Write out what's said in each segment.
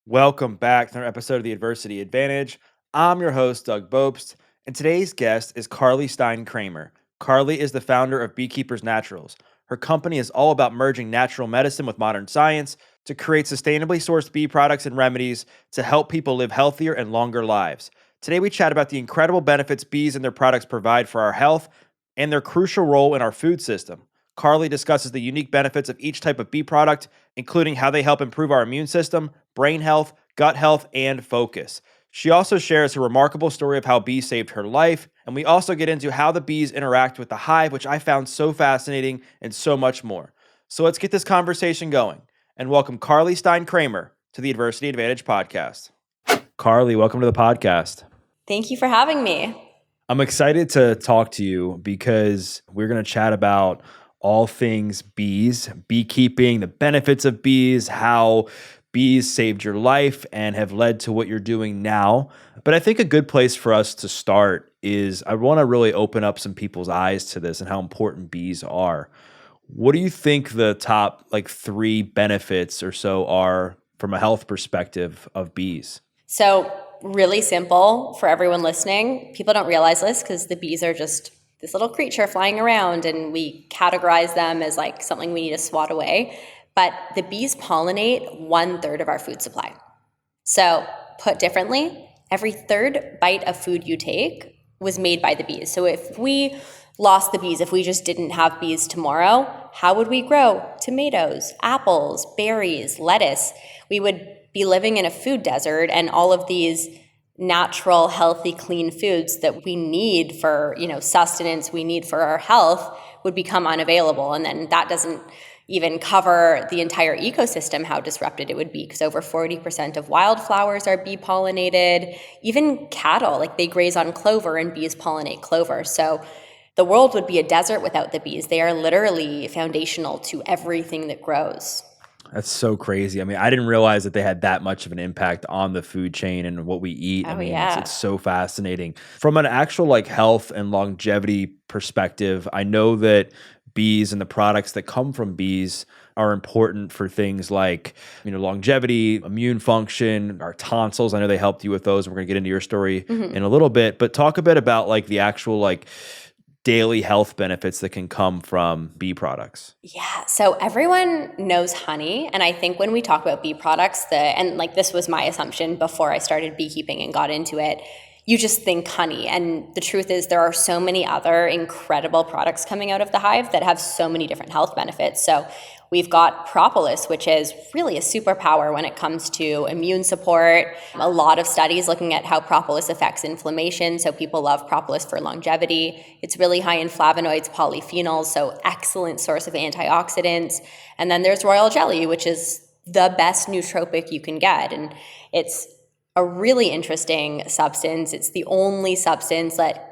Welcome back to another episode of The Adversity Advantage. I'm your host, Doug Bopst, and today's guest is Carly Stein Kremer. Carly is the founder of Beekeeper's Naturals. Her company is all about merging natural medicine with modern science to create sustainably sourced bee products and remedies to help people live healthier and longer lives. Today, we chat about the incredible benefits bees and their products provide for our health and their crucial role in our food system. Carly discusses the unique benefits of each type of bee product, including how they help improve our immune system, brain health, gut health, and focus. She also shares her remarkable story of how bees saved her life, and we also get into how the bees interact with the hive, which I found so fascinating, and so much more. So let's get this conversation going, and welcome Carly Stein Kremer to the Adversity Advantage podcast. Carly, welcome to the podcast. Thank you for having me. I'm excited to talk to you because we're going to chat about all things bees, beekeeping, the benefits of bees, how bees saved your life and have led to what you're doing now. But I think a good place for us to start is I want to really open up some people's eyes to this and how important bees are. What do you think the top three benefits or so are from a health perspective of bees? So really simple for everyone listening. People don't realize this because the bees are just this little creature flying around and we categorize them as like something we need to swat away. But the bees pollinate 1/3 of our food supply. So put differently, every third bite of food you take was made by the bees. So if we lost the bees, if we just didn't have bees tomorrow, how would we grow tomatoes, apples, berries, lettuce? We would be living in a food desert, and all of these natural, healthy, clean foods that we need for, sustenance, we need for our health would become unavailable. And then that doesn't even cover the entire ecosystem, how disrupted it would be, because over 40% of wildflowers are bee pollinated. Even cattle, they graze on clover and bees pollinate clover. So the world would be a desert without the bees. They are literally foundational to everything that grows. That's so crazy. I mean, I didn't realize that they had that much of an impact on the food chain and what we eat. It's so fascinating. From an actual health and longevity perspective, I know that bees and the products that come from bees are important for things like, longevity, immune function, our tonsils. I know they helped you with those. We're going to get into your story in a little bit, but talk a bit about the actual daily health benefits that can come from bee products. Yeah, so everyone knows honey, and I think when we talk about bee products, this was my assumption before I started beekeeping and got into it, you just think honey. And the truth is there are so many other incredible products coming out of the hive that have so many different health benefits. So we've got Propolis, which is really a superpower when it comes to immune support. A lot of studies looking at how Propolis affects inflammation. So people love Propolis for longevity. It's really high in flavonoids, polyphenols, so excellent source of antioxidants. And then there's royal jelly, which is the best nootropic you can get. And it's a really interesting substance. It's the only substance that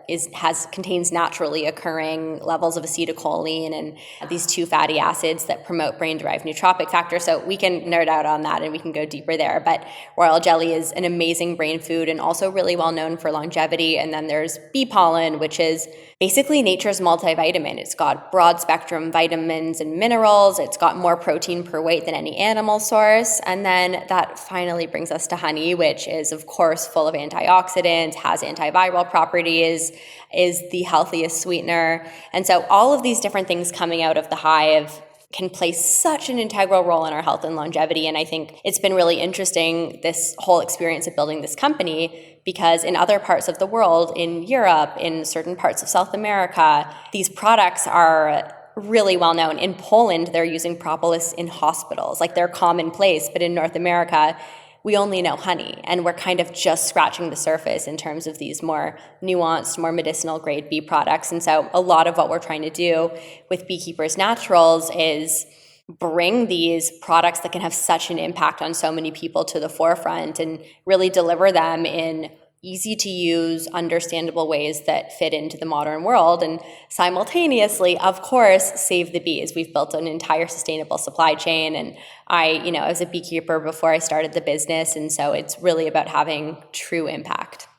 contains naturally occurring levels of acetylcholine and these two fatty acids that promote brain-derived nootropic factor. So we can nerd out on that and we can go deeper there. But royal jelly is an amazing brain food and also really well known for longevity. And then there's bee pollen, which is basically nature's multivitamin. It's got broad spectrum vitamins and minerals. It's got more protein per weight than any animal source. And then that finally brings us to honey, which is of course full of antioxidants, has antiviral properties, is the healthiest sweetener. And so all of these different things coming out of the hive can play such an integral role in our health and longevity. And I think it's been really interesting, this whole experience of building this company, because in other parts of the world, in Europe, in certain parts of South America, these products are really well known. In Poland, they're using propolis in hospitals. They're commonplace, but in North America, we only know honey, and we're kind of just scratching the surface in terms of these more nuanced, more medicinal grade bee products. And so a lot of what we're trying to do with Beekeeper's Naturals is bring these products that can have such an impact on so many people to the forefront and really deliver them in easy to use, understandable ways that fit into the modern world, and simultaneously, of course, save the bees. We've built an entire sustainable supply chain, and I was a beekeeper before I started the business, and so it's really about having true impact.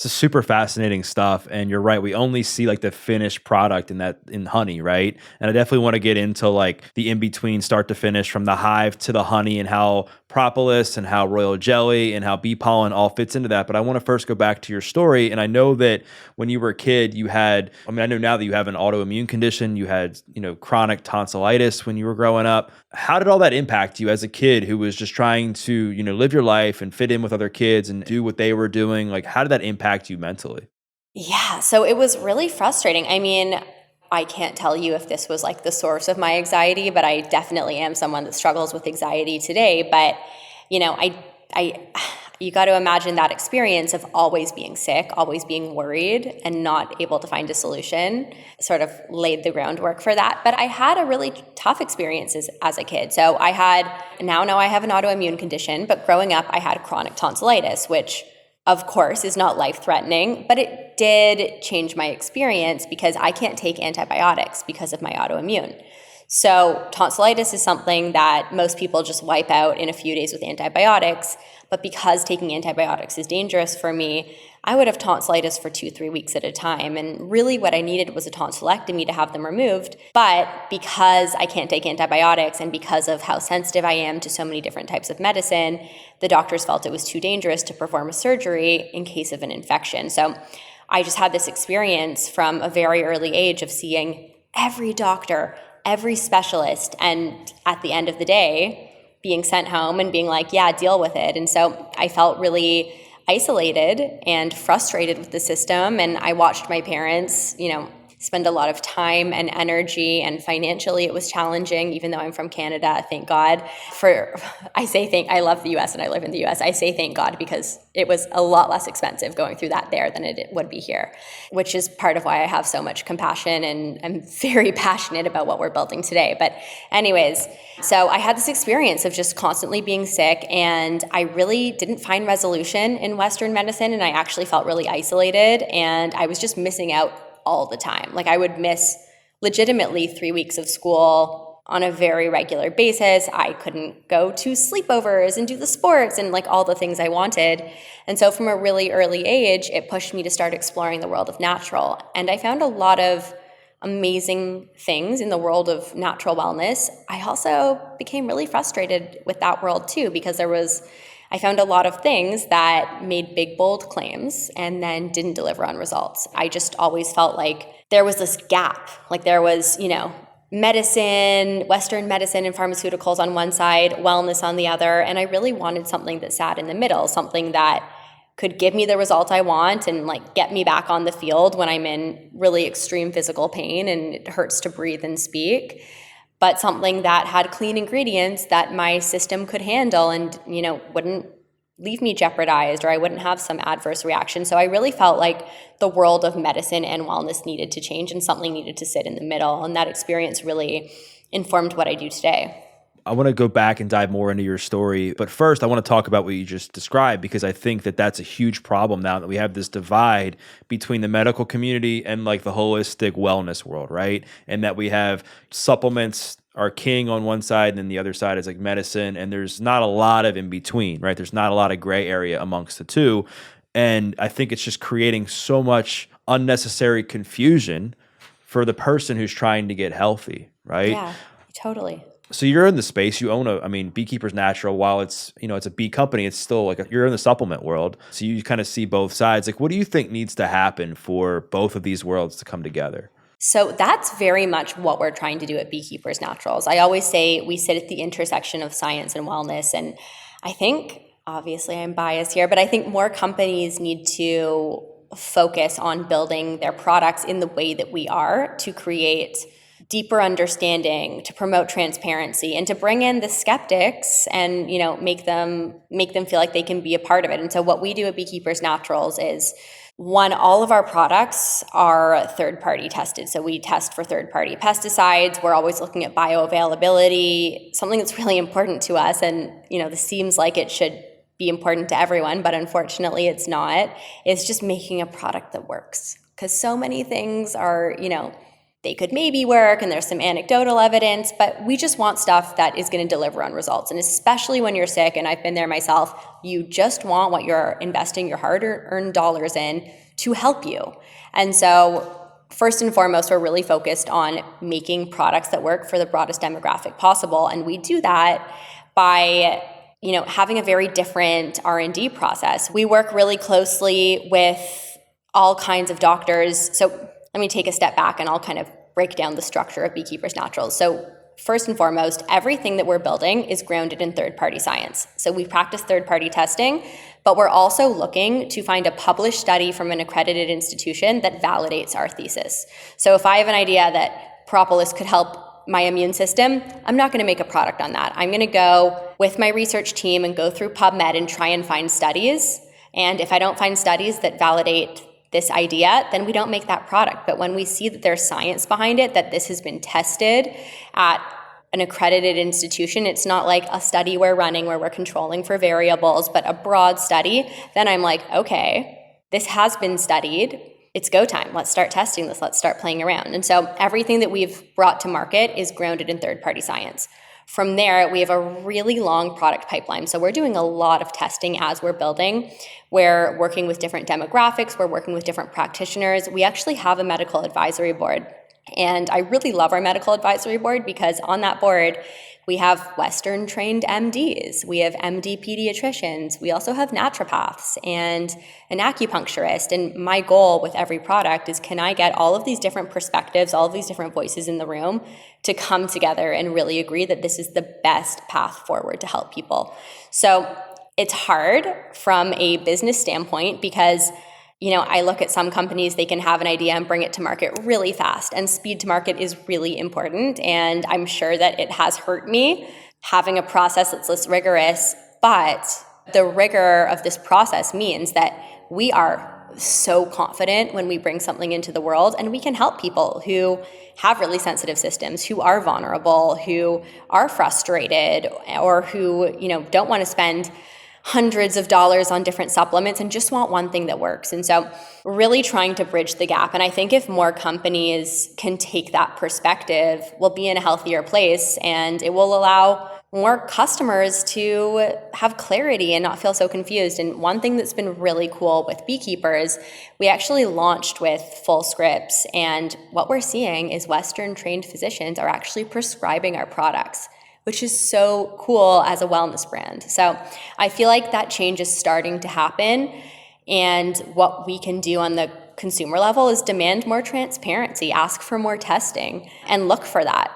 It's super fascinating stuff, and you're right. We only see like the finished product in honey, right? And I definitely want to get into like the in between, start to finish, from the hive to the honey, and how propolis and how royal jelly and how bee pollen all fits into that. But I want to first go back to your story, and I know that when you were a kid, you had. I mean, I know now that you have an autoimmune condition. You had chronic tonsillitis when you were growing up. How did all that impact you as a kid who was just trying to live your life and fit in with other kids and do what they were doing? Like, how did that impact you mentally? Yeah, so it was really frustrating. I mean, I can't tell you if this was like the source of my anxiety, but I definitely am someone that struggles with anxiety today. But, I, you got to imagine that experience of always being sick, always being worried, and not able to find a solution sort of laid the groundwork for that. But I had a really tough experience as a kid. So I now I have an autoimmune condition, but growing up, I had chronic tonsillitis, which of course is not life-threatening, but it did change my experience because I can't take antibiotics because of my autoimmune. So tonsillitis is something that most people just wipe out in a few days with antibiotics. But because taking antibiotics is dangerous for me, I would have tonsillitis for 2-3 weeks at a time. And really what I needed was a tonsillectomy to have them removed. But because I can't take antibiotics and because of how sensitive I am to so many different types of medicine, the doctors felt it was too dangerous to perform a surgery in case of an infection. So I just had this experience from a very early age of seeing every doctor, every specialist, and at the end of the day, being sent home and being like, yeah, deal with it. And so I felt really isolated and frustrated with the system. And I watched my parents, spend a lot of time and energy, and financially it was challenging, even though I'm from Canada, thank God. I love the US and I live in the US. I say thank God because it was a lot less expensive going through that there than it would be here, which is part of why I have so much compassion and I'm very passionate about what we're building today. But anyways, so I had this experience of just constantly being sick, and I really didn't find resolution in Western medicine, and I actually felt really isolated, and I was just missing out all the time. Like I would miss legitimately 3 weeks of school on a very regular basis. I couldn't go to sleepovers and do the sports and like all the things I wanted. And so from a really early age, it pushed me to start exploring the world of natural. And I found a lot of amazing things in the world of natural wellness. I also became really frustrated with that world too, because I found a lot of things that made big, bold claims and then didn't deliver on results. I just always felt like there was this gap. Like there was, medicine, Western medicine and pharmaceuticals on one side, wellness on the other. And I really wanted something that sat in the middle, something that could give me the results I want and like get me back on the field when I'm in really extreme physical pain and it hurts to breathe and speak, but something that had clean ingredients that my system could handle and, wouldn't leave me jeopardized, or I wouldn't have some adverse reaction. So I really felt like the world of medicine and wellness needed to change and something needed to sit in the middle. And that experience really informed what I do today. I want to go back and dive more into your story. But first, I want to talk about what you just described, because I think that that's a huge problem now that we have this divide between the medical community and like the holistic wellness world, right? And that we have supplements are king on one side, and then the other side is like medicine. And there's not a lot of in between, right? There's not a lot of gray area amongst the two. And I think it's just creating so much unnecessary confusion for the person who's trying to get healthy, right? Yeah, totally. So you're in the space, you own Beekeeper's natural. While it's, it's a bee company, it's still like you're in the supplement world. So you kind of see both sides. Like, what do you think needs to happen for both of these worlds to come together? So that's very much what we're trying to do at Beekeeper's Naturals. I always say we sit at the intersection of science and wellness. And I think, obviously I'm biased here, but I think more companies need to focus on building their products in the way that we are to create deeper understanding, to promote transparency, and to bring in the skeptics and, make them feel like they can be a part of it. And so what we do at Beekeeper's Naturals is, one, all of our products are third-party tested. So we test for third-party pesticides. We're always looking at bioavailability, something that's really important to us. And, this seems like it should be important to everyone, but unfortunately it's not. It's just making a product that works. Because so many things are, they could maybe work and there's some anecdotal evidence, but we just want stuff that is going to deliver on results. And especially when you're sick, and I've been there myself, you just want what you're investing your hard-earned dollars in to help you. And so first and foremost, we're really focused on making products that work for the broadest demographic possible. And we do that by having a very different R&D process. We work really closely with all kinds of doctors. So let me take a step back and I'll kind of break down the structure of Beekeeper's Naturals. So first and foremost, everything that we're building is grounded in third-party science. So we practice third-party testing, but we're also looking to find a published study from an accredited institution that validates our thesis. So if I have an idea that Propolis could help my immune system, I'm not going to make a product on that. I'm going to go with my research team and go through PubMed and try and find studies. And if I don't find studies that validate this idea, then we don't make that product. But when we see that there's science behind it, that this has been tested at an accredited institution, it's not like a study we're running where we're controlling for variables, but a broad study, then I'm like, okay, this has been studied. It's go time. Let's start testing this. Let's start playing around. And so everything that we've brought to market is grounded in third-party science. From there, we have a really long product pipeline. So we're doing a lot of testing as we're building. We're working with different demographics. We're working with different practitioners. We actually have a medical advisory board. And I really love our medical advisory board because on that board, we have Western trained MDs. We have MD pediatricians. We also have naturopaths and an acupuncturist. And my goal with every product is, can I get all of these different perspectives, all of these different voices in the room to come together and really agree that this is the best path forward to help people? So it's hard from a business standpoint because I look at some companies, they can have an idea and bring it to market really fast. And speed to market is really important. And I'm sure that it has hurt me having a process that's less rigorous. But the rigor of this process means that we are so confident when we bring something into the world, and we can help people who have really sensitive systems, who are vulnerable, who are frustrated, or who, don't want to spend hundreds of dollars on different supplements and just want one thing that works. And so really trying to bridge the gap. And I think if more companies can take that perspective, we'll be in a healthier place, and it will allow more customers to have clarity and not feel so confused. And one thing that's been really cool with Beekeeper is we actually launched with full scripts. And what we're seeing is Western trained physicians are actually prescribing our products, which is so cool as a wellness brand. So I feel like that change is starting to happen. And what we can do on the consumer level is demand more transparency, ask for more testing, and look for that.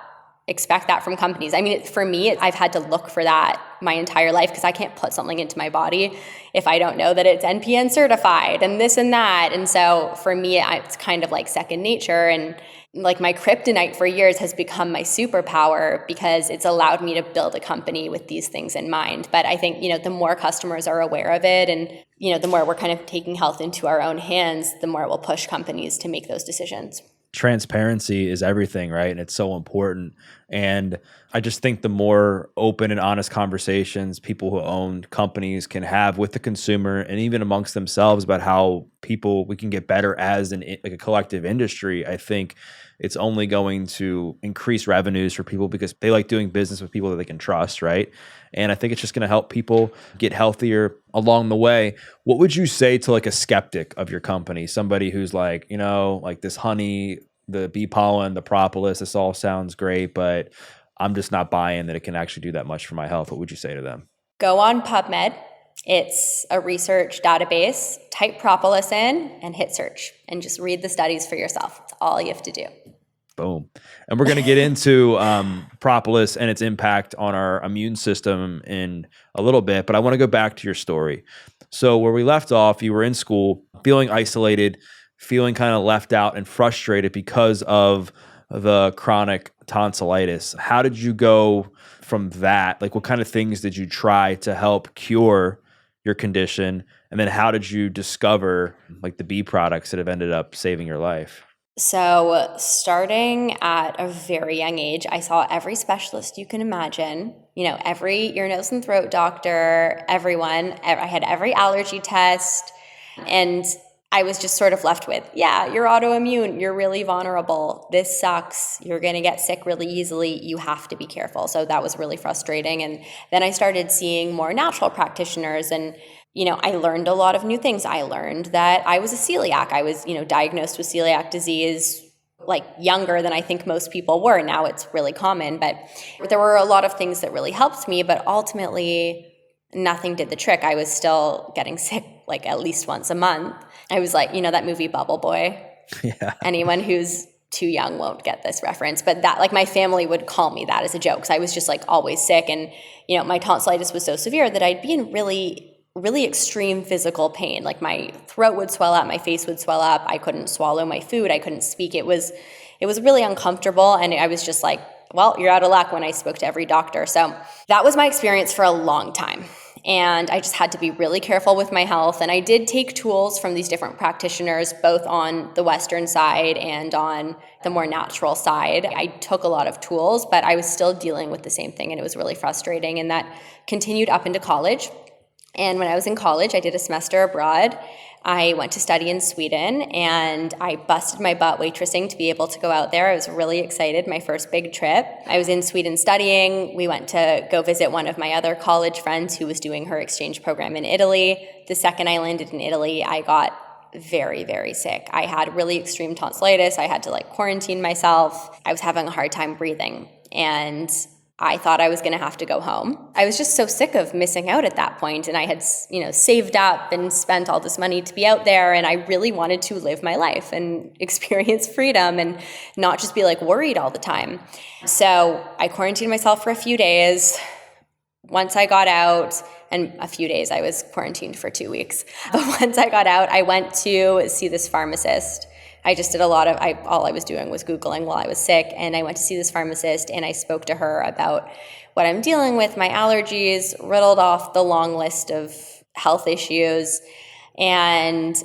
Expect that from companies. I mean, for me, I've had to look for that my entire life because I can't put something into my body if I don't know that it's NPN certified and this and that. And so for me, it's kind of like second nature. And like my kryptonite for years has become my superpower because it's allowed me to build a company with these things in mind. But I think, the more customers are aware of it and, the more we're kind of taking health into our own hands, the more it will push companies to make those decisions. Transparency is everything, right? And it's so important. And I just think the more open and honest conversations people who own companies can have with the consumer and even amongst themselves about how we can get better as a collective industry, I think it's only going to increase revenues for people because they like doing business with people that they can trust, right? And I think it's just going to help people get healthier along the way. What would you say to like a skeptic of your company, somebody who's like, like this honey, the bee pollen, the propolis, this all sounds great, but I'm just not buying that it can actually do that much for my health? What would you say to them? Go on PubMed. It's a research database. Type propolis in and hit search and just read the studies for yourself. That's all you have to do. Boom. And we're going to get into propolis and its impact on our immune system in a little bit, but I want to go back to your story. So where we left off, you were in school, feeling isolated, feeling kind of left out and frustrated because of the chronic tonsillitis. How did you go from that? Like, what kind of things did you try to help cure your condition? And then how did you discover like the bee products that have ended up saving your life? So starting at a very young age, I saw every specialist you can imagine, every ear, nose, and throat doctor, everyone. I had every allergy test. And I was just sort of left with, yeah, you're autoimmune, you're really vulnerable, this sucks, you're going to get sick really easily, you have to be careful. So that was really frustrating. And then I started seeing more natural practitioners, and I learned a lot of new things. I learned that I was a celiac. I was, diagnosed with celiac disease like younger than I think most people were. Now it's really common, but there were a lot of things that really helped me, but ultimately nothing did the trick. I was still getting sick like at least once a month. I was like, that movie Bubble Boy. Yeah. Anyone who's too young won't get this reference, but that, like, my family would call me that as a joke. So I was just like always sick. And, my tonsillitis was so severe that I'd be in really, really extreme physical pain. Like my throat would swell up, my face would swell up. I couldn't swallow my food. I couldn't speak. It was really uncomfortable. And I was just like, well, you're out of luck when I spoke to every doctor. So that was my experience for a long time. And I just had to be really careful with my health. And I did take tools from these different practitioners, both on the Western side and on the more natural side. I took a lot of tools, but I was still dealing with the same thing. And it was really frustrating. And that continued up into college. And when I was in college, I did a semester abroad. I went to study in Sweden, and I busted my butt waitressing to be able to go out there. I was really excited, my first big trip. I was in Sweden studying. We went to go visit one of my other college friends who was doing her exchange program in Italy. The second I landed in Italy, I got very, very sick. I had really extreme tonsillitis. I had to quarantine myself. I was having a hard time breathing, and I thought I was going to have to go home. I was just so sick of missing out at that point, and I had, saved up and spent all this money to be out there, and I really wanted to live my life and experience freedom and not just be worried all the time. So I quarantined myself for a few days. Once I got out, and a few days, I was quarantined for 2 weeks. But once I got out, I went to see this pharmacist. I just did all I was doing was Googling while I was sick, and I went to see this pharmacist, and I spoke to her about what I'm dealing with, my allergies, riddled off the long list of health issues, and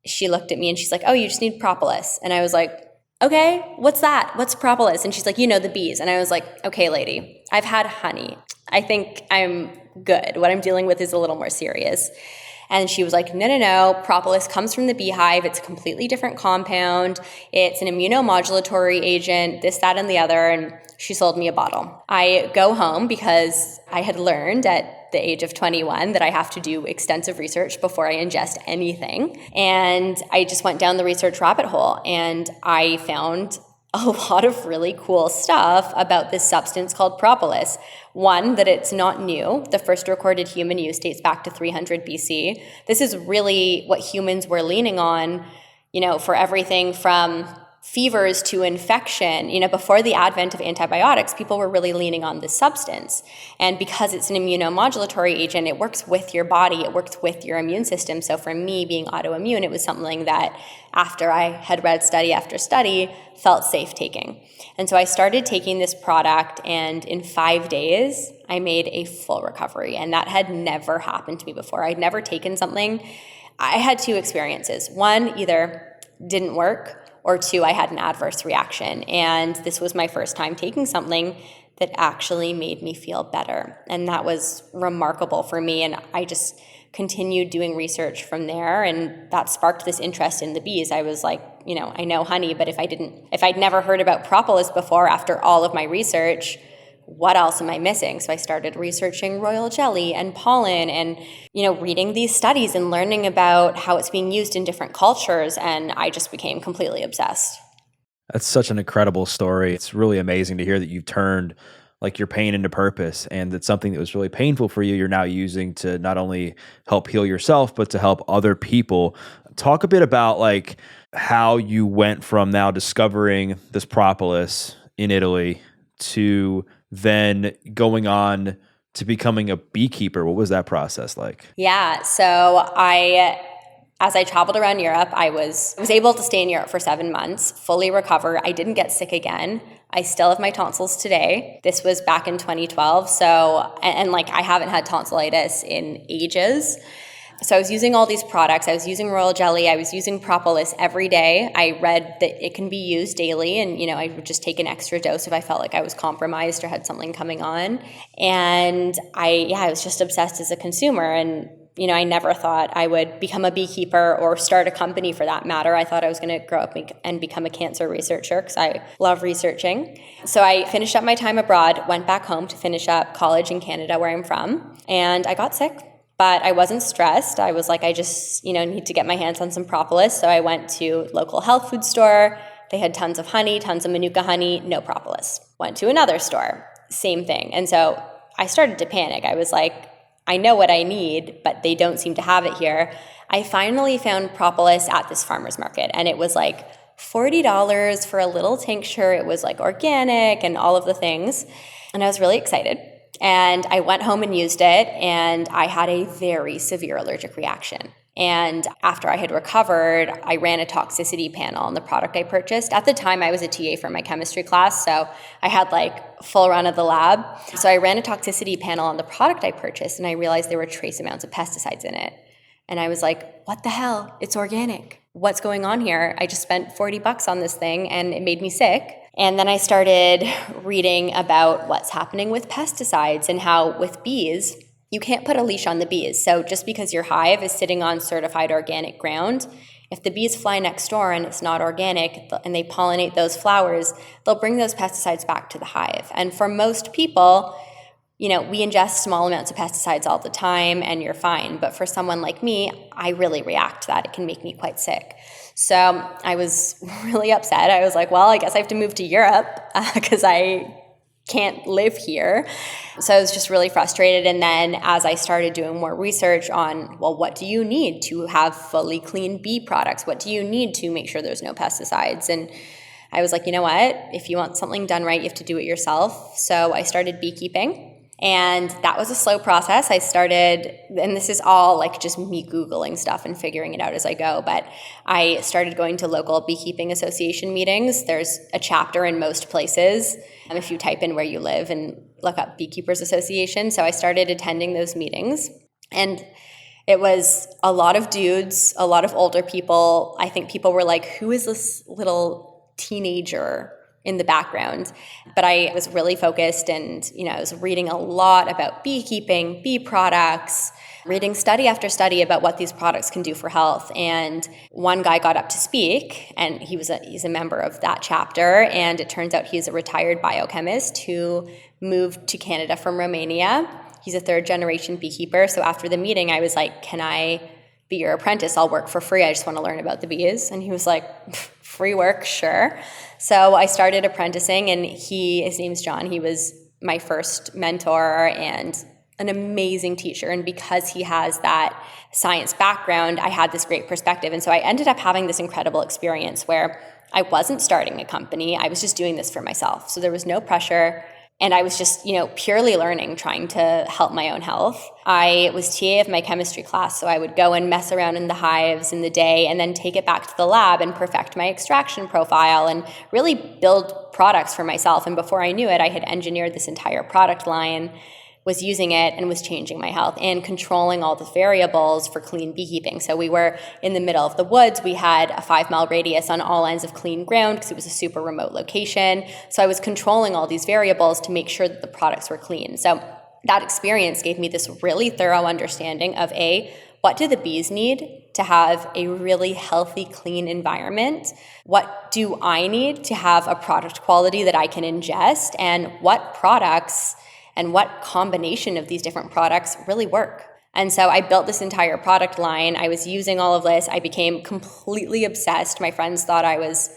she looked at me and she's like, oh, you just need propolis. And I was like, okay, what's that? What's propolis? And she's like, the bees. And I was like, okay, lady, I've had honey. I think I'm good. What I'm dealing with is a little more serious. And she was like, no, propolis comes from the beehive. It's a completely different compound. It's an immunomodulatory agent, this, that, and the other. And she sold me a bottle. I go home because I had learned at the age of 21 that I have to do extensive research before I ingest anything. And I just went down the research rabbit hole, and I found a lot of really cool stuff about this substance called propolis. One, that it's not new. The first recorded human use dates back to 300 BC. This is really what humans were leaning on, for everything from fevers to infection. Before the advent of antibiotics, people were really leaning on this substance. And because it's an immunomodulatory agent, it works with your body, it works with your immune system. So for me, being autoimmune, it was something that after I had read study after study, felt safe taking. And so I started taking this product, and in 5 days, I made a full recovery. And that had never happened to me before. I'd never taken something. I had two experiences. One, either didn't work, or two, I had an adverse reaction. And this was my first time taking something that actually made me feel better. And that was remarkable for me. And I just continued doing research from there. And that sparked this interest in the bees. I was like, I know honey, but if I'd never heard about propolis before after all of my research, what else am I missing? So I started researching royal jelly and pollen and, reading these studies and learning about how it's being used in different cultures. And I just became completely obsessed. That's such an incredible story. It's really amazing to hear that you've turned your pain into purpose, and that something that was really painful for you, you're now using to not only help heal yourself, but to help other people. Talk a bit about how you went from now discovering this propolis in Italy to then going on to becoming a beekeeper. What was that process like? Yeah. So as I traveled around Europe, I was able to stay in Europe for 7 months, fully recover. I didn't get sick again. I still have my tonsils today. This was back in 2012. So, and I haven't had tonsillitis in ages. So I was using all these products. I was using royal jelly. I was using propolis every day. I read that it can be used daily, and I would just take an extra dose if I felt like I was compromised or had something coming on. And I was just obsessed as a consumer. And I never thought I would become a beekeeper or start a company for that matter. I thought I was going to grow up and become a cancer researcher because I love researching. So I finished up my time abroad, went back home to finish up college in Canada where I'm from, and I got sick. But I wasn't stressed. I was like, I just, need to get my hands on some propolis. So I went to local health food store. They had tons of honey, tons of manuka honey, no propolis. Went to another store, same thing. And so I started to panic. I was like, I know what I need, but they don't seem to have it here. I finally found propolis at this farmer's market, and it was like $40 for a little tincture. It was like organic and all of the things. And I was really excited. And I went home and used it, and I had a very severe allergic reaction. And after I had recovered, I ran a toxicity panel on the product I purchased. At the time, I was a TA for my chemistry class, so I had like full run of the lab. So I ran a toxicity panel on the product I purchased, and I realized there were trace amounts of pesticides in it. And I was like, what the hell? It's organic. What's going on here? I just spent $40 on this thing, and it made me sick. And then I started reading about what's happening with pesticides and how with bees, you can't put a leash on the bees. So just because your hive is sitting on certified organic ground, if the bees fly next door and it's not organic and they pollinate those flowers, they'll bring those pesticides back to the hive. And for most people, we ingest small amounts of pesticides all the time and you're fine. But for someone like me, I really react to that. It can make me quite sick. So I was really upset. I was like, well, I guess I have to move to Europe because I can't live here. So I was just really frustrated. And then as I started doing more research on, well, what do you need to have fully clean bee products? What do you need to make sure there's no pesticides? And I was like, you know what? If you want something done right, you have to do it yourself. So I started beekeeping. And that was a slow process. I started, and this is all like just me Googling stuff and figuring it out as I go, but I started going to local beekeeping association meetings. There's a chapter in most places if you type in where you live and look up Beekeepers Association. So I started attending those meetings, and it was a lot of dudes, a lot of older people. I think people were like, who is this little teenager in the background? But I was really focused, and I was reading a lot about beekeeping, bee products, reading study after study about what these products can do for health. And one guy got up to speak, and he's a member of that chapter, and it turns out he's a retired biochemist who moved to Canada from Romania. He's a third generation beekeeper. So after the meeting, I was like, can I be your apprentice? I'll work for free. I just want to learn about the bees. And he was like, free work, sure. So I started apprenticing, and his name's John. He was my first mentor and an amazing teacher. And because he has that science background, I had this great perspective. And so I ended up having this incredible experience where I wasn't starting a company. I was just doing this for myself. So there was no pressure. And I was just, purely learning, trying to help my own health. I was TA of my chemistry class, so I would go and mess around in the hives in the day and then take it back to the lab and perfect my extraction profile and really build products for myself. And before I knew it, I had engineered this entire product line, was using it, and was changing my health and controlling all the variables for clean beekeeping. So we were in the middle of the woods. We had a 5-mile radius on all ends of clean ground because it was a super remote location. So I was controlling all these variables to make sure that the products were clean. So that experience gave me this really thorough understanding of what do the bees need to have a really healthy, clean environment? What do I need to have a product quality that I can ingest? And what products and what combination of these different products really work? And so I built this entire product line. I was using all of this. I became completely obsessed. My friends thought I was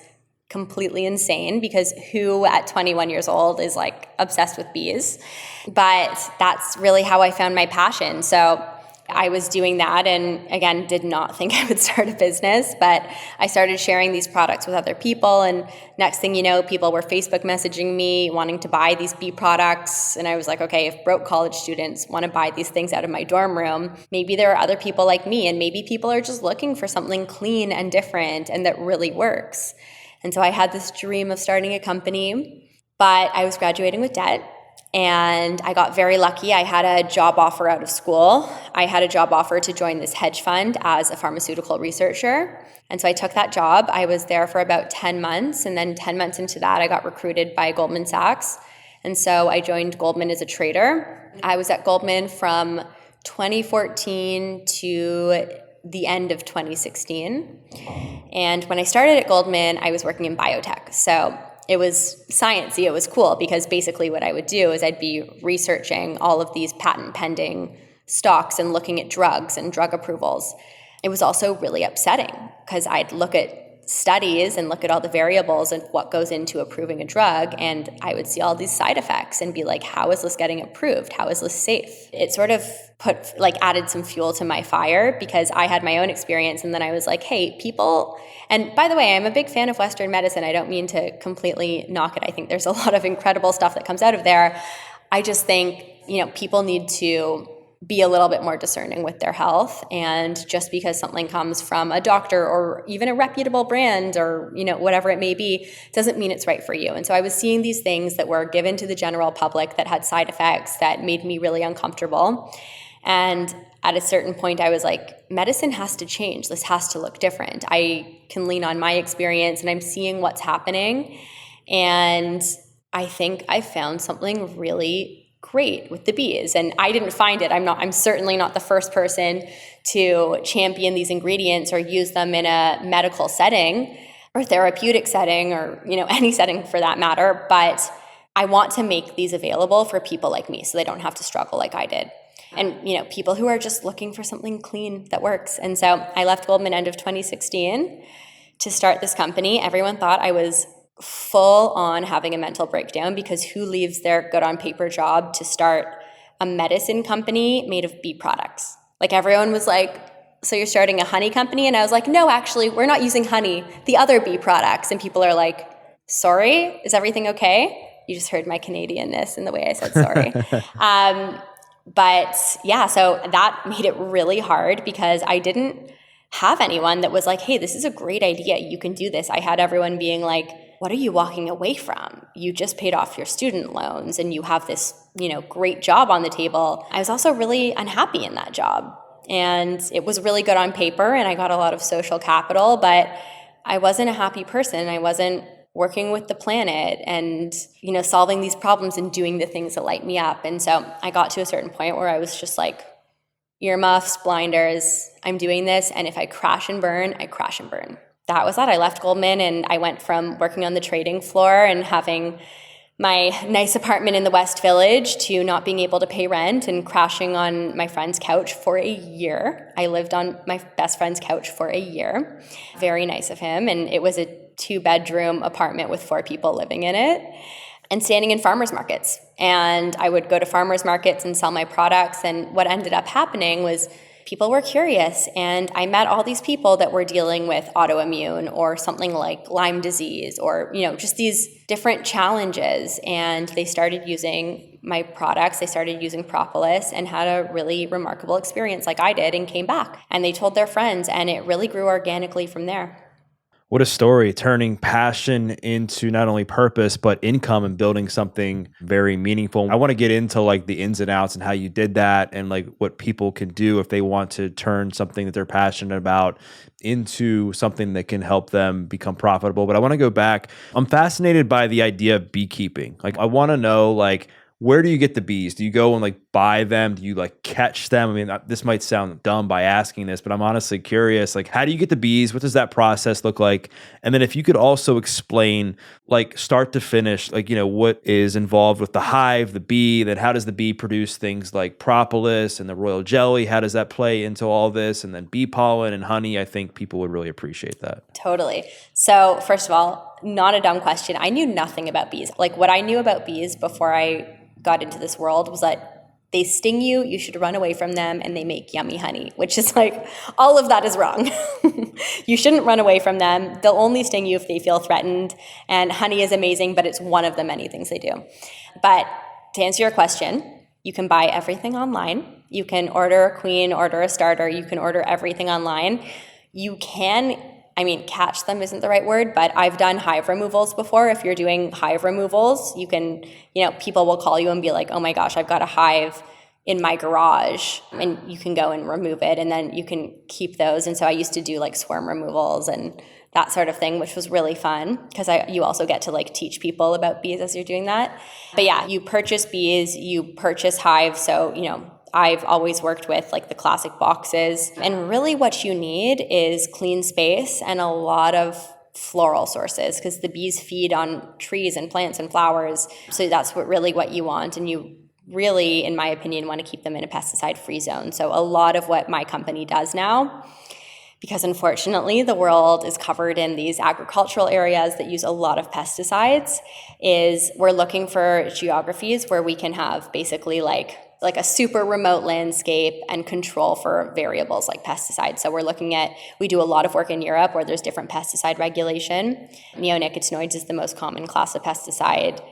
completely insane because who at 21 years old is like obsessed with bees? But that's really how I found my passion. So I was doing that, and again, did not think I would start a business, but I started sharing these products with other people, and next thing you know, people were Facebook messaging me wanting to buy these bee products, and I was like, okay, if broke college students want to buy these things out of my dorm room, maybe there are other people like me, and maybe people are just looking for something clean and different and that really works. And so I had this dream of starting a company, but I was graduating with debt. And I got very lucky. I had a job offer out of school. I had a job offer to join this hedge fund as a pharmaceutical researcher. And so I took that job. I was there for about 10 months. And then 10 months into that, I got recruited by Goldman Sachs. And so I joined Goldman as a trader. I was at Goldman from 2014 to the end of 2016. And when I started at Goldman, I was working in biotech. So it was sciencey, it was cool, because basically what I would do is I'd be researching all of these patent pending stocks and looking at drugs and drug approvals. It was also really upsetting because I'd look at studies and look at all the variables and what goes into approving a drug, and I would see all these side effects and be like, how is this getting approved? How is this safe? It sort of added some fuel to my fire, because I had my own experience, and then I was like, hey, people, and by the way, I'm a big fan of Western medicine. I don't mean to completely knock it. I think there's a lot of incredible stuff that comes out of there. I just think, people need to be a little bit more discerning with their health. And just because something comes from a doctor or even a reputable brand or, whatever it may be, doesn't mean it's right for you. And so I was seeing these things that were given to the general public that had side effects that made me really uncomfortable. And at a certain point, I was like, medicine has to change. This has to look different. I can lean on my experience, and I'm seeing what's happening. And I think I found something really great with the bees. And I didn't find it. I'm certainly not the first person to champion these ingredients or use them in a medical setting or therapeutic setting or, any setting for that matter. But I want to make these available for people like me so they don't have to struggle like I did. And, people who are just looking for something clean that works. And so I left Goldman end of 2016 to start this company. Everyone thought I was full on having a mental breakdown, because who leaves their good on paper job to start a medicine company made of bee products? Like, everyone was like, so you're starting a honey company? And I was like, no, actually, we're not using honey, the other bee products. And people are like, sorry, is everything okay? You just heard my Canadianness in the way I said sorry. But yeah, so that made it really hard, because I didn't have anyone that was like, hey, this is a great idea, you can do this. I had everyone being like, what are you walking away from? You just paid off your student loans and you have this, great job on the table. I was also really unhappy in that job. And it was really good on paper and I got a lot of social capital, but I wasn't a happy person. I wasn't working with the planet and, solving these problems and doing the things that light me up. And so I got to a certain point where I was just like, earmuffs, blinders, I'm doing this. And if I crash and burn, I crash and burn. That was that. I left Goldman and I went from working on the trading floor and having my nice apartment in the West Village to not being able to pay rent and crashing on my friend's couch for a year. I lived on my best friend's couch for a year. Very nice of him. And it was a 2-bedroom apartment with 4 people living in it, and standing in farmers markets. And I would go to farmers markets and sell my products. And what ended up happening was people were curious, and I met all these people that were dealing with autoimmune or something like Lyme disease or, just these different challenges. And they started using my products. They started using Propolis and had a really remarkable experience like I did, and came back. And they told their friends, and it really grew organically from there. What a story, turning passion into not only purpose, but income and building something very meaningful. I want to get into the ins and outs and how you did that, and what people can do if they want to turn something that they're passionate about into something that can help them become profitable. But I want to go back. I'm fascinated by the idea of beekeeping. I want to know, where do you get the bees? Do you go and buy them? Do you catch them? I mean, this might sound dumb by asking this, but I'm honestly curious. How do you get the bees? What does that process look like? And then if you could also explain start to finish, what is involved with the hive, the bee, then how does the bee produce things like propolis and the royal jelly? How does that play into all this? And then bee pollen and honey. I think people would really appreciate that. Totally. So first of all, not a dumb question. I knew nothing about bees. What I knew about bees before I got into this world was that they sting you, you should run away from them, and they make yummy honey, which is all of that is wrong. You shouldn't run away from them. They'll only sting you if they feel threatened, and honey is amazing, but it's one of the many things they do. But to answer your question, you can buy everything online. You can order a queen, order a starter, you can order everything online. You can catch them isn't the right word, but I've done hive removals before. If you're doing hive removals, you can, people will call you and be like, oh my gosh, I've got a hive in my garage, and you can go and remove it, and then you can keep those. And so I used to do swarm removals and that sort of thing, which was really fun because you also get to teach people about bees as you're doing that. But yeah, you purchase bees, you purchase hives. So, I've always worked with like the classic boxes. And really what you need is clean space and a lot of floral sources, because the bees feed on trees and plants and flowers. So that's what you want. And you really, in my opinion, want to keep them in a pesticide-free zone. So a lot of what my company does now, because unfortunately the world is covered in these agricultural areas that use a lot of pesticides, is we're looking for geographies where we can have basically like a super remote landscape and control for variables like pesticides. So we do a lot of work in Europe where there's different pesticide regulation. Neonicotinoids is the most common class of pesticide,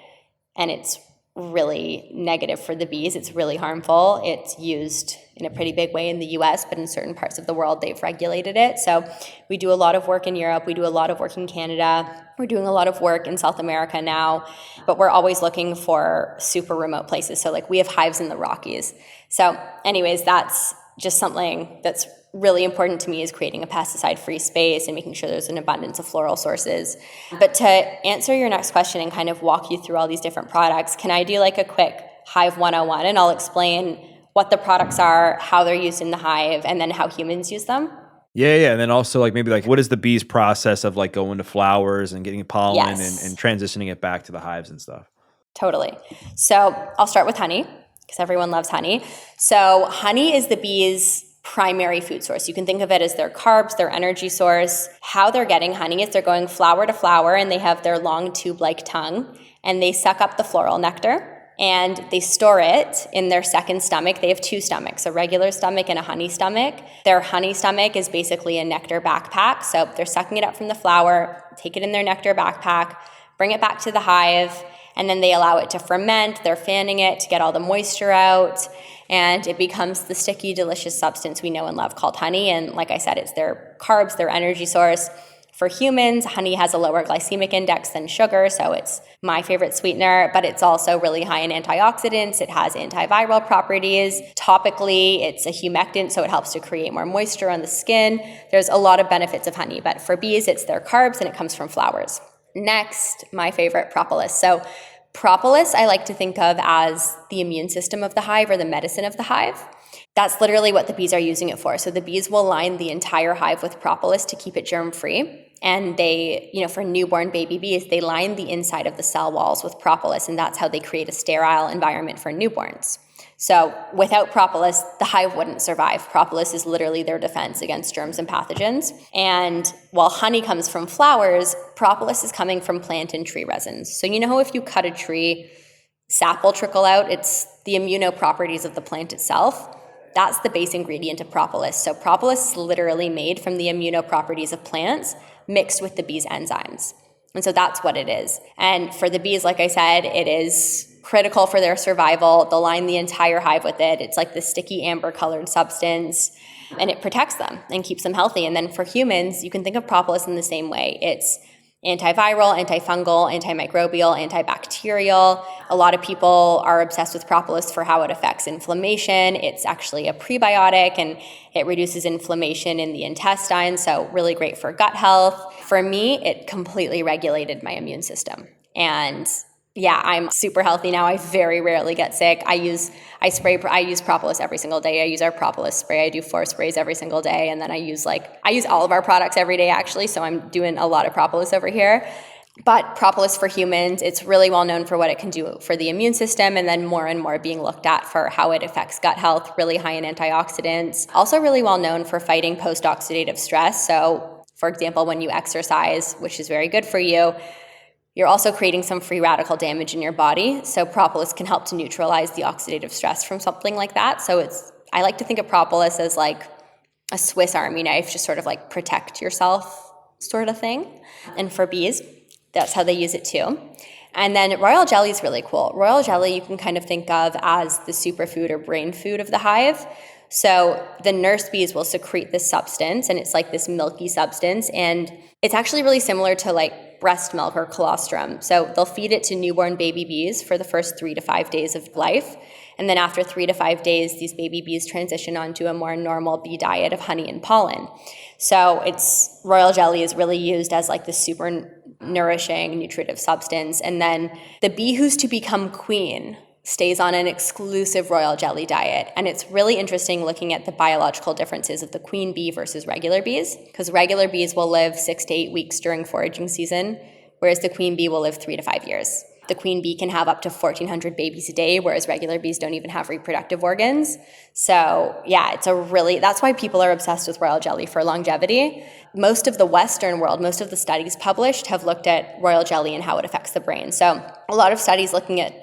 and it's really negative for the bees. It's really harmful. It's used in a pretty big way in the US, but in certain parts of the world, they've regulated it. So we do a lot of work in Europe. We do a lot of work in Canada. We're doing a lot of work in South America now, but we're always looking for super remote places. So like we have hives in the Rockies. So anyways, that's just something that's really important to me, is creating a pesticide-free space and making sure there's an abundance of floral sources. But to answer your next question and kind of walk you through all these different products, can I do like a quick Hive 101, and I'll explain what the products are, how they're used in the hive, and then how humans use them? Yeah. And then also like maybe like what is the bee's process of like going to flowers and getting pollen Yes. and transitioning it back to the hives and stuff? Totally. So I'll start with honey, because everyone loves honey. So honey is the bees' primary food source. You can think of it as their carbs, their energy source. How they're getting honey is they're going flower to flower, and they have their long tube-like tongue, and they suck up the floral nectar, and they store it in their second stomach. They have two stomachs, a regular stomach and a honey stomach. Their honey stomach is basically a nectar backpack. So they're sucking it up from the flower, take it in their nectar backpack, bring it back to the hive, and then they allow it to ferment. They're fanning it to get all the moisture out, and it becomes the sticky, delicious substance we know and love called honey. And like I said, it's their carbs, their energy source. For humans, honey has a lower glycemic index than sugar, so it's my favorite sweetener, but it's also really high in antioxidants. It has antiviral properties. Topically, it's a humectant, so it helps to create more moisture on the skin. There's a lot of benefits of honey, but for bees, it's their carbs, and it comes from flowers. Next, my favorite, propolis. So propolis I like to think of as the immune system of the hive, or the medicine of the hive. That's literally what the bees are using it for. So the bees will line the entire hive with propolis to keep it germ-free. And they, for newborn baby bees, they line the inside of the cell walls with propolis, and that's how they create a sterile environment for newborns. So without propolis, the hive wouldn't survive. Propolis is literally their defense against germs and pathogens. And while honey comes from flowers, propolis is coming from plant and tree resins. So how if you cut a tree, sap will trickle out? It's the immunoproperties of the plant itself. That's the base ingredient of propolis. So propolis is literally made from the immunoproperties of plants mixed with the bees' enzymes. And so that's what it is. And for the bees, like I said, it is critical for their survival. They'll line the entire hive with it. It's like the sticky amber-colored substance, and it protects them and keeps them healthy. And then for humans, you can think of propolis in the same way. It's antiviral, antifungal, antimicrobial, antibacterial. A lot of people are obsessed with propolis for how it affects inflammation. It's actually a prebiotic, and it reduces inflammation in the intestine, so really great for gut health. For me, it completely regulated my immune system. And yeah, I'm super healthy now. I very rarely get sick. I use propolis every single day. I use our propolis spray. I do 4 sprays every single day. And then I use all of our products every day, actually. So I'm doing a lot of propolis over here. But propolis for humans, it's really well known for what it can do for the immune system, and then more and more being looked at for how it affects gut health, really high in antioxidants. Also really well known for fighting post-oxidative stress. So for example, when you exercise, which is very good for you, you're also creating some free radical damage in your body. So propolis can help to neutralize the oxidative stress from something like that. So I like to think of propolis as like a Swiss Army knife, just sort of like protect yourself sort of thing. And for bees, that's how they use it too. And then royal jelly is really cool. Royal jelly you can kind of think of as the superfood or brain food of the hive. So the nurse bees will secrete this substance, and it's like this milky substance, and it's actually really similar to like breast milk or colostrum. So they'll feed it to newborn baby bees for the first 3 to 5 days of life. And then after 3 to 5 days, these baby bees transition onto a more normal bee diet of honey and pollen. So royal jelly is really used as like the super nourishing, nutritive substance. And then the bee who's to become queen stays on an exclusive royal jelly diet. And it's really interesting looking at the biological differences of the queen bee versus regular bees, because regular bees will live 6 to 8 weeks during foraging season, whereas the queen bee will live 3 to 5 years. The queen bee can have up to 1,400 babies a day, whereas regular bees don't even have reproductive organs. So yeah, that's why people are obsessed with royal jelly for longevity. Most of the Western world, most of the studies published have looked at royal jelly and how it affects the brain. So a lot of studies looking at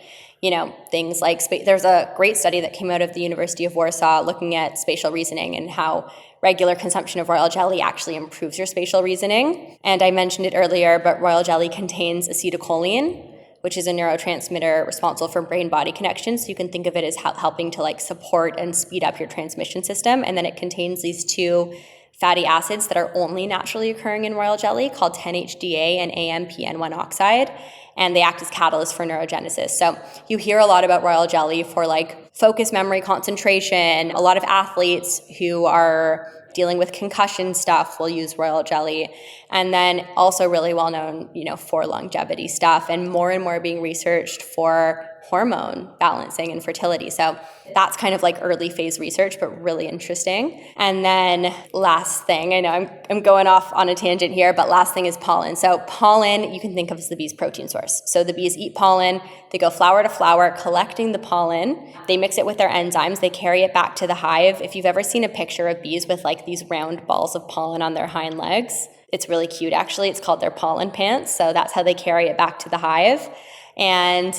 things like there's a great study that came out of the University of Warsaw looking at spatial reasoning and how regular consumption of royal jelly actually improves your spatial reasoning. And I mentioned it earlier, but royal jelly contains acetylcholine, which is a neurotransmitter responsible for brain-body connections. So you can think of it as helping to support and speed up your transmission system. And then it contains these 2 fatty acids that are only naturally occurring in royal jelly called 10-HDA and AMPN1 oxide. And they act as catalysts for neurogenesis. So you hear a lot about royal jelly for focus, memory, concentration. A lot of athletes who are dealing with concussion stuff will use royal jelly. And then also really well known, for longevity stuff, and more being researched for hormone balancing and fertility. So that's kind of early phase research, but really interesting. And then last thing, I know I'm going off on a tangent here, but last thing is pollen. So pollen, you can think of as the bee's protein source. So the bees eat pollen, they go flower to flower collecting the pollen, they mix it with their enzymes, they carry it back to the hive. If you've ever seen a picture of bees with these round balls of pollen on their hind legs, it's really cute actually. It's called their pollen pants. So that's how they carry it back to the hive. And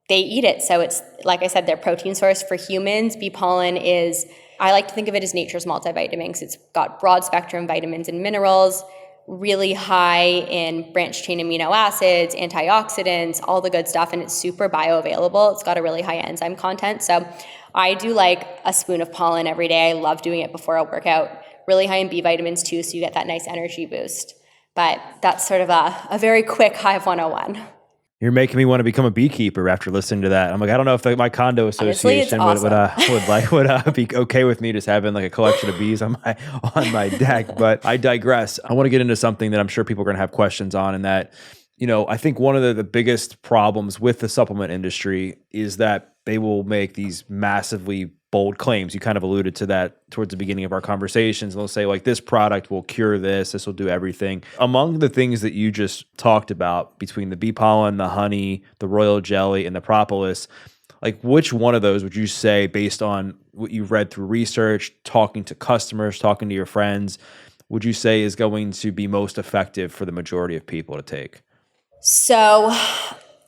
they eat it. So it's, like I said, their protein source. For humans, bee pollen I like to think of it as nature's multivitamins. It's got broad spectrum vitamins and minerals, really high in branched chain amino acids, antioxidants, all the good stuff, and it's super bioavailable. It's got a really high enzyme content. So I do a spoon of pollen every day. I love doing it before a workout. Really high in B vitamins too, so you get that nice energy boost. But that's sort of a very quick Hive 101. You're making me want to become a beekeeper after listening to that. I'm I don't know if my condo association Honestly, would be okay with me just having a collection of bees on my deck. But I digress. I want to get into something that I'm sure people are going to have questions on, and that, I think one of the biggest problems with the supplement industry is that they will make these massively bold claims. You kind of alluded to that towards the beginning of our conversations. They'll say this product will cure this will do everything. Among the things that you just talked about, between the bee pollen, the honey, the royal jelly, and the propolis, which one of those would you say, based on what you've read through research, talking to customers, talking to your friends, would you say is going to be most effective for the majority of people to take? So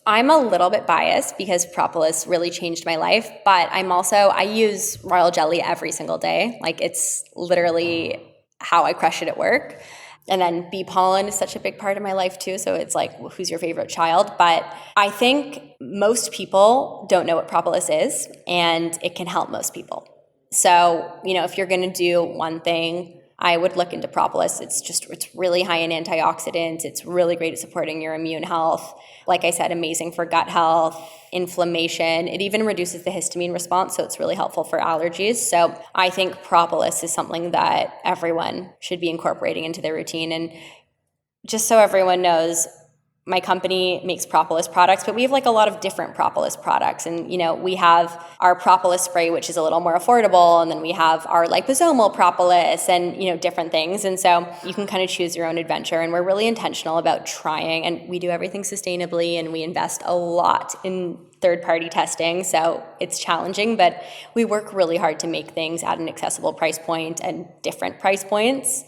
I'm a little bit biased because propolis really changed my life, but I use royal jelly every single day. It's literally how I crush it at work. And then bee pollen is such a big part of my life too. So it's who's your favorite child? But I think most people don't know what propolis is, and it can help most people. So, if you're going to do one thing, I would look into propolis. It's really high in antioxidants. It's really great at supporting your immune health. Like I said, amazing for gut health, inflammation. It even reduces the histamine response, so it's really helpful for allergies. So I think propolis is something that everyone should be incorporating into their routine. And just so everyone knows, my company makes propolis products, but we have a lot of different propolis products. And, we have our propolis spray, which is a little more affordable. And then we have our liposomal propolis and, different things. And so you can kind of choose your own adventure. And we're really intentional about trying, and we do everything sustainably, and we invest a lot in third-party testing. So it's challenging, but we work really hard to make things at an accessible price point and different price points.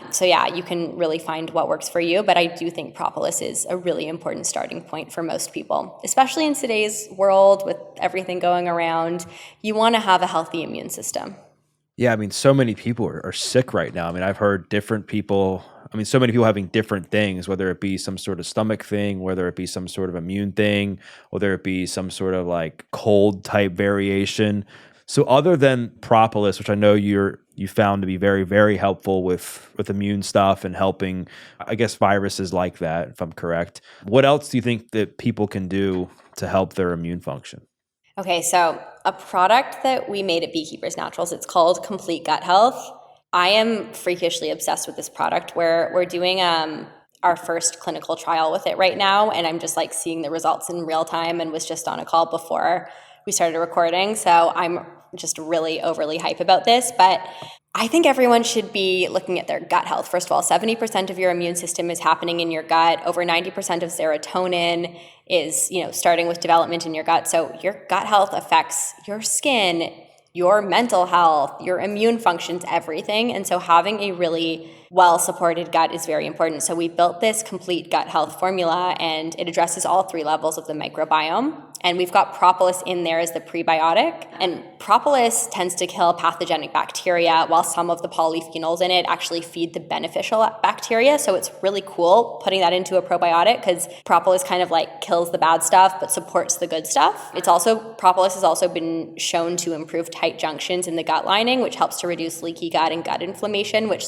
So yeah, you can really find what works for you, but I do think propolis is a really important starting point for most people, especially in today's world with everything going around. You want to have a healthy immune system. Yeah, so many people are sick right now. I've heard different people, so many people having different things, whether it be some sort of stomach thing, whether it be some sort of immune thing, whether it be some sort of cold type variation. So other than propolis, which I know you found to be very, very helpful with immune stuff and helping, I guess, viruses like that, if I'm correct, what else do you think that people can do to help their immune function? Okay, so a product that we made at Beekeepers Naturals, it's called Complete Gut Health. I am freakishly obsessed with this product. We're doing our first clinical trial with it right now, and I'm just seeing the results in real time, and was just on a call before we started recording. So I'm just really overly hype about this, but I think everyone should be looking at their gut health. First of all, 70% of your immune system is happening in your gut. Over 90% of serotonin is, starting with development in your gut. So your gut health affects your skin, your mental health, your immune functions, everything. And so having a really well-supported gut is very important. So we built this complete gut health formula, and it addresses all 3 levels of the microbiome. And we've got Propolis in there as the prebiotic. And Propolis tends to kill pathogenic bacteria, while some of the polyphenols in it actually feed the beneficial bacteria. So it's really cool putting that into a probiotic, because Propolis kind of like kills the bad stuff but supports the good stuff. Propolis has also been shown to improve tight junctions in the gut lining, which helps to reduce leaky gut and gut inflammation, which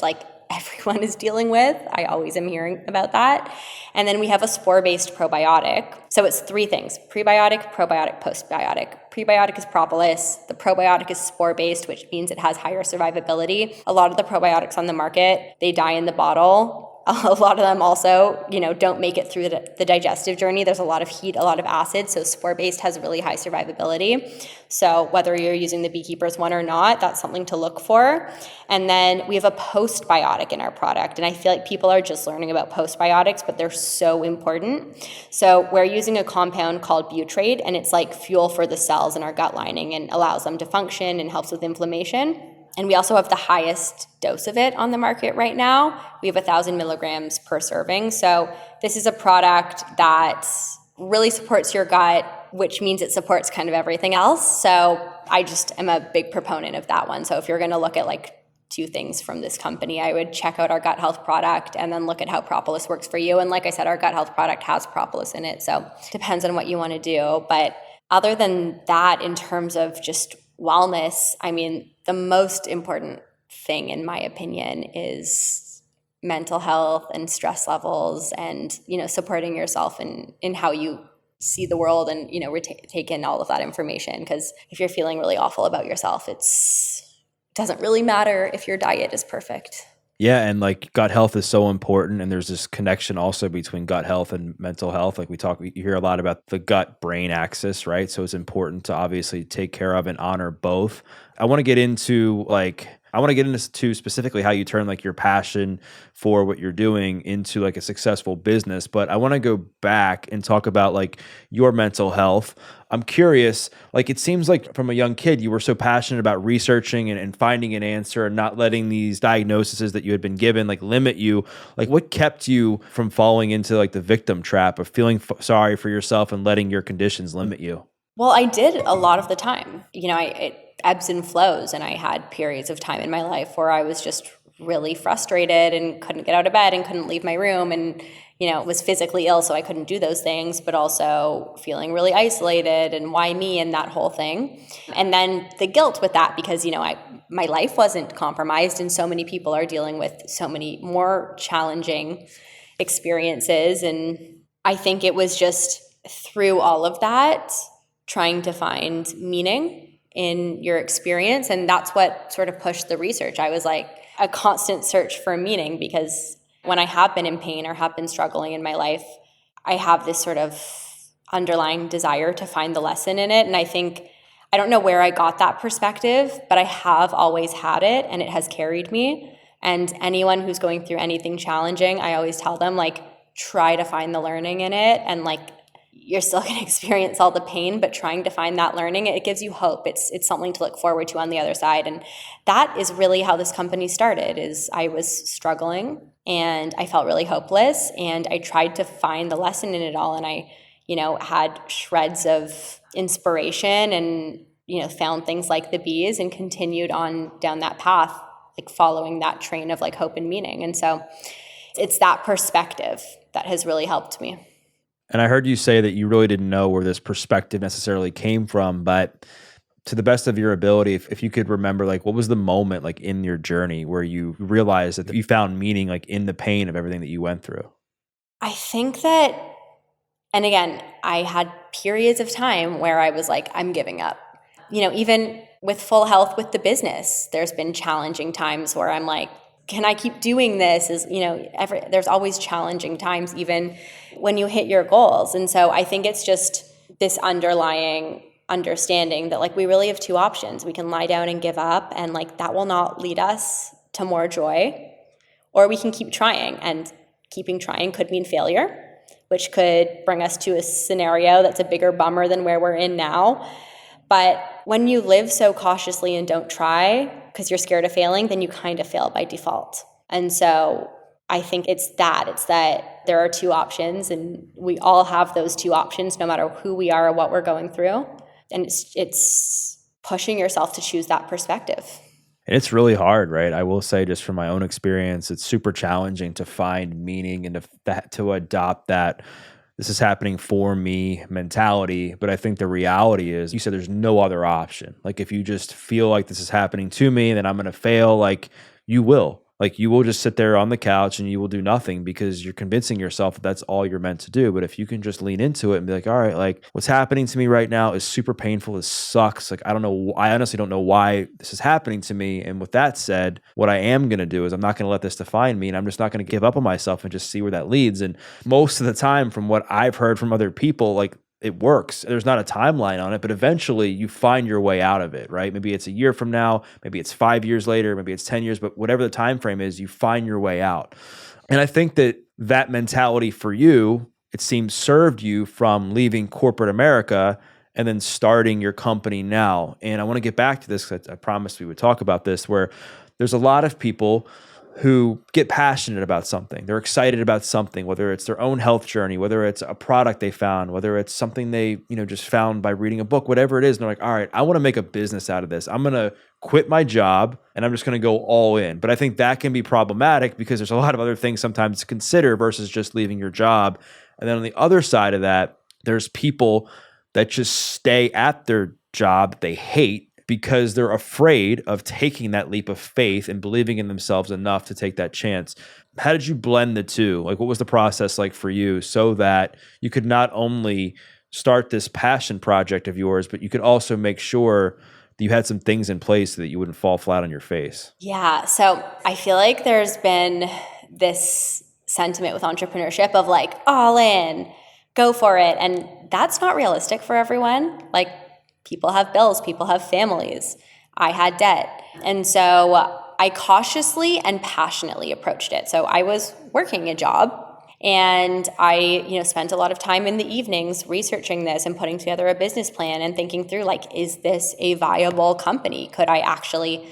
everyone is dealing with. I always am hearing about that. And then we have a spore-based probiotic. So it's 3 things: prebiotic, probiotic, postbiotic. Prebiotic is Propolis. The probiotic is spore-based, which means it has higher survivability. A lot of the probiotics on the market, they die in the bottle. A lot of them also, don't make it through the digestive journey. There's a lot of heat, a lot of acid. So spore-based has really high survivability. So whether you're using the Beekeeper's one or not, that's something to look for. And then we have a postbiotic in our product. And I feel like people are just learning about postbiotics, but they're so important. So we're using a compound called butyrate, and it's like fuel for the cells in our gut lining and allows them to function and helps with inflammation. And we also have the highest dose of it on the market right now. We have 1,000 milligrams per serving. So this is a product that really supports your gut, which means it supports kind of everything else. So I just am a big proponent of that one. So if you're going to look at 2 things from this company, I would check out our gut health product and then look at how Propolis works for you. And like I said, our gut health product has Propolis in it. So it depends on what you want to do. But other than that, in terms of just wellness, the most important thing, in my opinion, is mental health and stress levels and, supporting yourself in how you see the world and, take in all of that information. Because if you're feeling really awful about yourself, it doesn't really matter if your diet is perfect. Yeah, and gut health is so important, and there's this connection also between gut health and mental health. You hear a lot about the gut-brain axis, right? So it's important to obviously take care of and honor both. I want to get into specifically how you turn your passion for what you're doing into a successful business. But I want to go back and talk about your mental health. I'm curious, it seems like from a young kid, you were so passionate about researching and finding an answer and not letting these diagnoses that you had been given limit you. What kept you from falling into the victim trap of feeling sorry for yourself and letting your conditions limit you? Well, I did a lot of the time. It ebbs and flows, and I had periods of time in my life where I was just really frustrated and couldn't get out of bed and couldn't leave my room and, was physically ill, so I couldn't do those things, but also feeling really isolated and why me and that whole thing. And then the guilt with that because, my life wasn't compromised and so many people are dealing with so many more challenging experiences. And I think it was just through all of that, trying to find meaning in your experience. And that's what sort of pushed the research. I was a constant search for meaning, because when I have been in pain or have been struggling in my life, I have this sort of underlying desire to find the lesson in it. And I don't know where I got that perspective, but I have always had it, and it has carried me. And anyone who's going through anything challenging, I always tell them try to find the learning in it. And you're still going to experience all the pain, but trying to find that learning, it gives you hope. It's something to look forward to on the other side. And that is really how this company started. Is I was struggling and I felt really hopeless, and I tried to find the lesson in it all. And I, had shreds of inspiration and, found things like the bees and continued on down that path, following that train of hope and meaning. And so it's that perspective that has really helped me. And I heard you say that you really didn't know where this perspective necessarily came from, but to the best of your ability, if you could remember, what was the moment in your journey where you realized that you found meaning in the pain of everything that you went through? I think that, and again, I had periods of time where I was I'm giving up. Even with full health with the business, there's been challenging times where I'm can I keep doing this? There's always challenging times, even when you hit your goals. And so I think it's just this underlying understanding that like we really have two options. We can lie down and give up, and like that will not lead us to more joy, or we can keep trying, and keeping trying could mean failure, which could bring us to a scenario that's a bigger bummer than where we're in now. But when you live so cautiously and don't try because you're scared of failing, then you kind of fail by default. And so I think it's that there are two options, and we all have those two options no matter who we are or what we're going through. And it's pushing yourself to choose that perspective. And it's really hard, right? I will say, just from my own experience, it's super challenging to find meaning and to adopt that this is happening for me mentality. But I think the reality is, you said there's no other option. Like, if you just feel like this is happening to me, then I'm going to fail, like, you will. Like, you will just sit there on the couch and you will do nothing because you're convincing yourself that that's all you're meant to do. But if you can just lean into it and be like, all right, like, what's happening to me right now is super painful. This sucks. Like, I don't know. I honestly don't know why this is happening to me. And with that said, what I am going to do is I'm not going to let this define me. And I'm just not going to give up on myself and just see where that leads. And most of the time, from what I've heard from other people, like, it works. There's not a timeline on it, but eventually you find your way out of it, right? Maybe it's a year from now, maybe it's 5 years later, maybe it's 10 years, but whatever the time frame is, you find your way out. And I think that mentality for you, it seems, served you from leaving corporate America and then starting your company now. And I want to get back to this because I promised we would talk about this, where there's a lot of people who get passionate about something. They're excited about something, whether it's their own health journey, whether it's a product they found, whether it's something they, just found by reading a book, whatever it is. And they're like, all right, I want to make a business out of this. I'm going to quit my job and I'm just going to go all in. But I think that can be problematic because there's a lot of other things sometimes to consider versus just leaving your job. And then on the other side of that, there's people that just stay at their job they hate because they're afraid of taking that leap of faith and believing in themselves enough to take that chance. How did you blend the two? Like, what was the process like for you so that you could not only start this passion project of yours, but you could also make sure that you had some things in place so that you wouldn't fall flat on your face? Yeah. So I feel like there's been this sentiment with entrepreneurship of like, all in, go for it. And that's not realistic for everyone. Like, people have bills, people have families. I had debt. And so I cautiously and passionately approached it. So I was working a job, and I, spent a lot of time in the evenings researching this and putting together a business plan and thinking through, like, is this a viable company? Could I actually,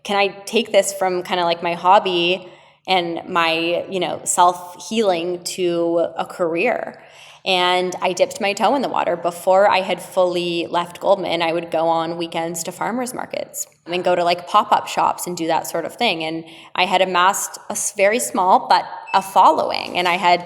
can I take this from kind of like my hobby and my, self-healing to a career? And I dipped my toe in the water. Before I had fully left Goldman, I would go on weekends to farmers markets and go to like pop-up shops and do that sort of thing. And I had amassed a very small, but a following. And I had,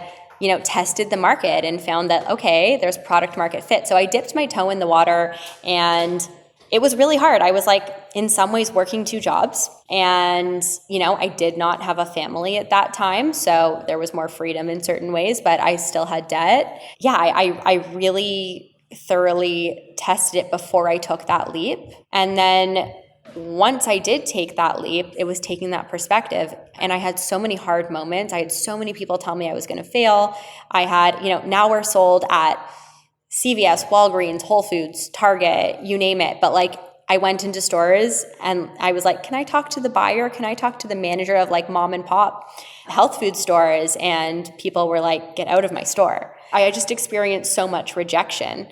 tested the market and found that, okay, there's product market fit. So I dipped my toe in the water, and it was really hard. I was like, in some ways, working two jobs. And, I did not have a family at that time. So there was more freedom in certain ways, but I still had debt. Yeah, I really thoroughly tested it before I took that leap. And then once I did take that leap, it was taking that perspective. And I had so many hard moments. I had so many people tell me I was going to fail. I had, now we're sold at CVS, Walgreens, Whole Foods, Target, you name it. But like, I went into stores and I was like, can I talk to the buyer? Can I talk to the manager of like mom and pop health food stores? And people were like, get out of my store. I just experienced so much rejection,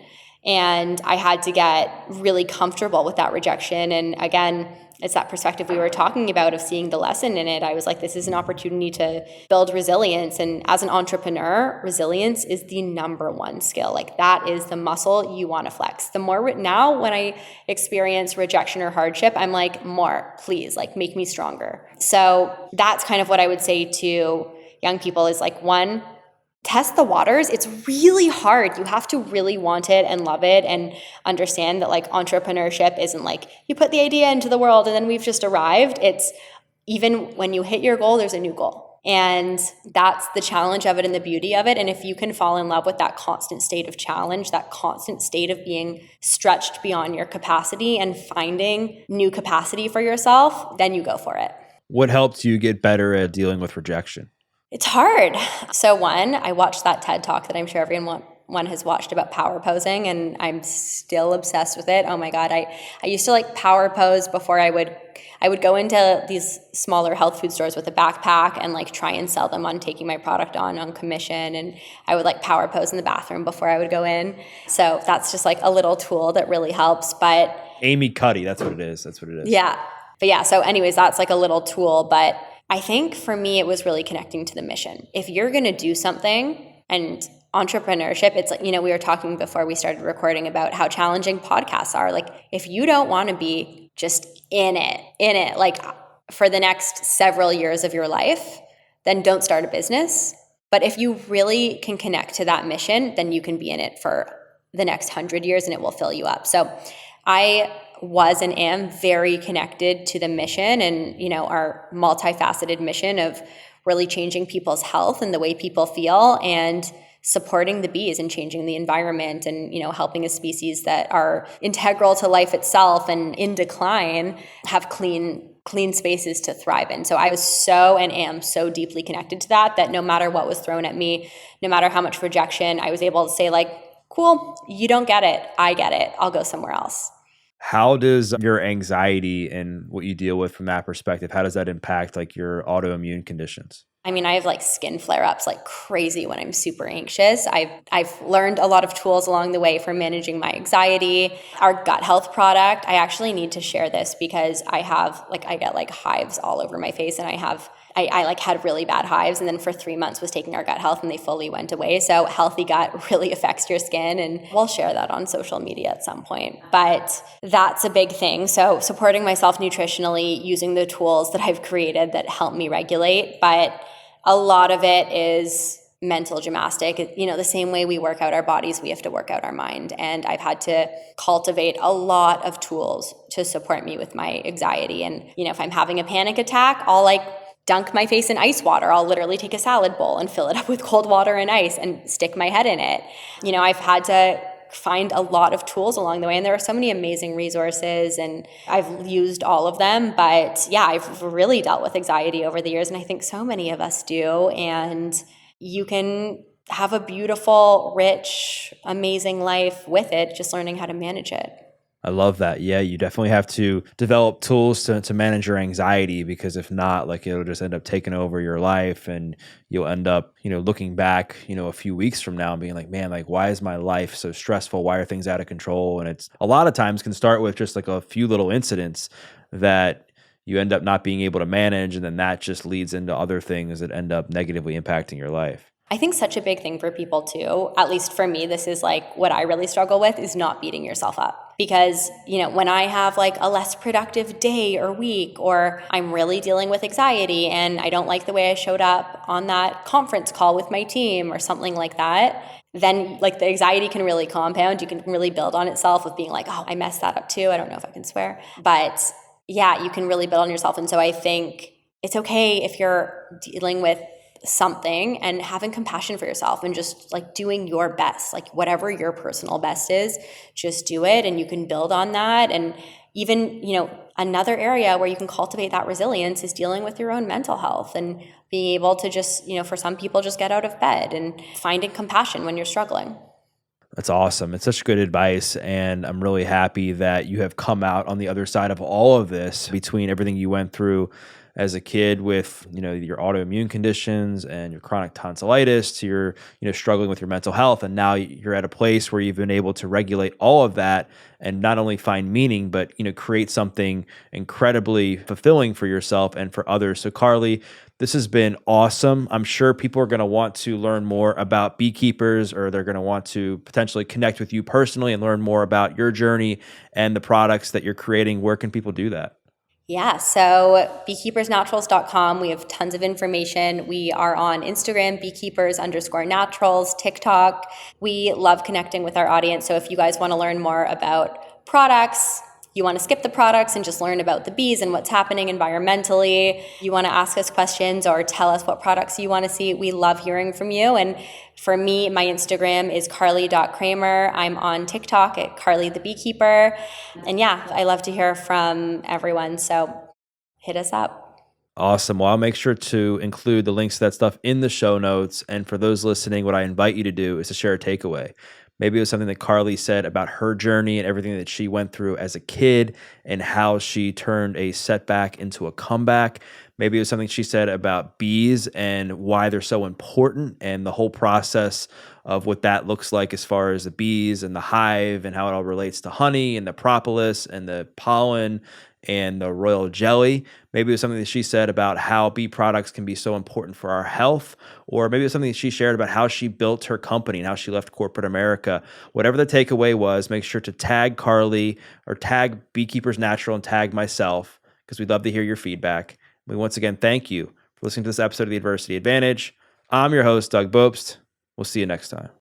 and I had to get really comfortable with that rejection. And again, it's that perspective we were talking about of seeing the lesson in it. I was like, this is an opportunity to build resilience. And as an entrepreneur, resilience is the number one skill. Like, that is the muscle you want to flex. The more now when I experience rejection or hardship, I'm like, more, please, like, make me stronger. So that's kind of what I would say to young people is like, one, test the waters. It's really hard. You have to really want it and love it and understand that like entrepreneurship isn't like you put the idea into the world and then we've just arrived. It's even when you hit your goal, there's a new goal. And that's the challenge of it and the beauty of it. And if you can fall in love with that constant state of challenge, that constant state of being stretched beyond your capacity and finding new capacity for yourself, then you go for it. What helped you get better at dealing with rejection? It's hard. So one, I watched that TED Talk that I'm sure everyone everyone has watched about power posing, and I'm still obsessed with it. Oh my God. I used to like power pose before I would go into these smaller health food stores with a backpack and like try and sell them on taking my product on commission. And I would like power pose in the bathroom before I would go in. So that's just like a little tool that really helps. But Amy Cuddy, that's what it is. That's what it is. yeah. But yeah, so anyways, that's like a little tool. But I think for me, it was really connecting to the mission. If you're going to do something, and entrepreneurship, it's like, we were talking before we started recording about how challenging podcasts are. Like, if you don't want to be just in it, like for the next several years of your life, then don't start a business. But if you really can connect to that mission, then you can be in it for the next 100 years and it will fill you up. So I was and am very connected to the mission and, our multifaceted mission of really changing people's health and the way people feel, and supporting the bees and changing the environment, and helping a species that are integral to life itself and in decline have clean spaces to thrive in. So I was so and am so deeply connected to that no matter what was thrown at me, no matter how much rejection, I was able to say like, cool, you don't get it, I get it, I'll go somewhere else. How does your anxiety and what you deal with from that perspective, how does that impact like your autoimmune conditions? I mean, I have like skin flare-ups like crazy when I'm super anxious. I've learned a lot of tools along the way for managing my anxiety. Our gut health product, I actually need to share this because I get like hives all over my face, and I like had really bad hives, and then for 3 months was taking our gut health and they fully went away. So healthy gut really affects your skin, and we'll share that on social media at some point. But that's a big thing. So supporting myself nutritionally, using the tools that I've created that help me regulate. But a lot of it is mental gymnastic. The same way we work out our bodies, we have to work out our mind. And I've had to cultivate a lot of tools to support me with my anxiety. And, if I'm having a panic attack, I'll like dunk my face in ice water. I'll literally take a salad bowl and fill it up with cold water and ice and stick my head in it. I've had to find a lot of tools along the way, and there are so many amazing resources, and I've used all of them. But yeah, I've really dealt with anxiety over the years, and I think so many of us do. And you can have a beautiful, rich, amazing life with it, just learning how to manage it. I love that. Yeah, you definitely have to develop tools to manage your anxiety, because if not, like it'll just end up taking over your life, and you'll end up, looking back, a few weeks from now and being like, man, like why is my life so stressful? Why are things out of control? And it's a lot of times can start with just like a few little incidents that you end up not being able to manage, and then that just leads into other things that end up negatively impacting your life. I think such a big thing for people too, at least for me, this is like what I really struggle with, is not beating yourself up. Because, when I have like a less productive day or week, or I'm really dealing with anxiety and I don't like the way I showed up on that conference call with my team or something like that, then like the anxiety can really compound. You can really build on itself with being like, oh, I messed that up too. I don't know if I can swear. But yeah, you can really build on yourself. And so I think it's okay if you're dealing with something and having compassion for yourself and just like doing your best, like whatever your personal best is, just do it, and you can build on that. And even, another area where you can cultivate that resilience is dealing with your own mental health and being able to just, for some people, just get out of bed and finding compassion when you're struggling. That's awesome. It's such good advice. And I'm really happy that you have come out on the other side of all of this, between everything you went through as a kid with, your autoimmune conditions and your chronic tonsillitis, to your, struggling with your mental health. And now you're at a place where you've been able to regulate all of that and not only find meaning, but, create something incredibly fulfilling for yourself and for others. So Carly, this has been awesome. I'm sure people are going to want to learn more about Beekeepers, or they're going to want to potentially connect with you personally and learn more about your journey and the products that you're creating. Where can people do that? Yeah, so beekeepersnaturals.com. We have tons of information. We are on Instagram, beekeepers_naturals, TikTok. We love connecting with our audience. So if you guys want to learn more about products, you want to skip the products and just learn about the bees and what's happening environmentally, you want to ask us questions or tell us what products you want to see, we love hearing from you. And for me, my Instagram is carly.kremer. I'm on TikTok at Carly the Beekeeper. And yeah, I love to hear from everyone. So hit us up. Awesome. Well, I'll make sure to include the links to that stuff in the show notes. And for those listening, what I invite you to do is to share a takeaway. Maybe it was something that Carly said about her journey and everything that she went through as a kid and how she turned a setback into a comeback. Maybe it was something she said about bees and why they're so important and the whole process of what that looks like as far as the bees and the hive and how it all relates to honey and the propolis and the pollen and the royal jelly. Maybe it was something that she said about how bee products can be so important for our health, or maybe it was something that she shared about how she built her company and how she left corporate America. Whatever the takeaway was, make sure to tag Carly or tag Beekeepers Natural and tag myself because we'd love to hear your feedback. We once again thank you for listening to this episode of The Adversity Advantage. I'm your host, Doug Bopst. We'll see you next time.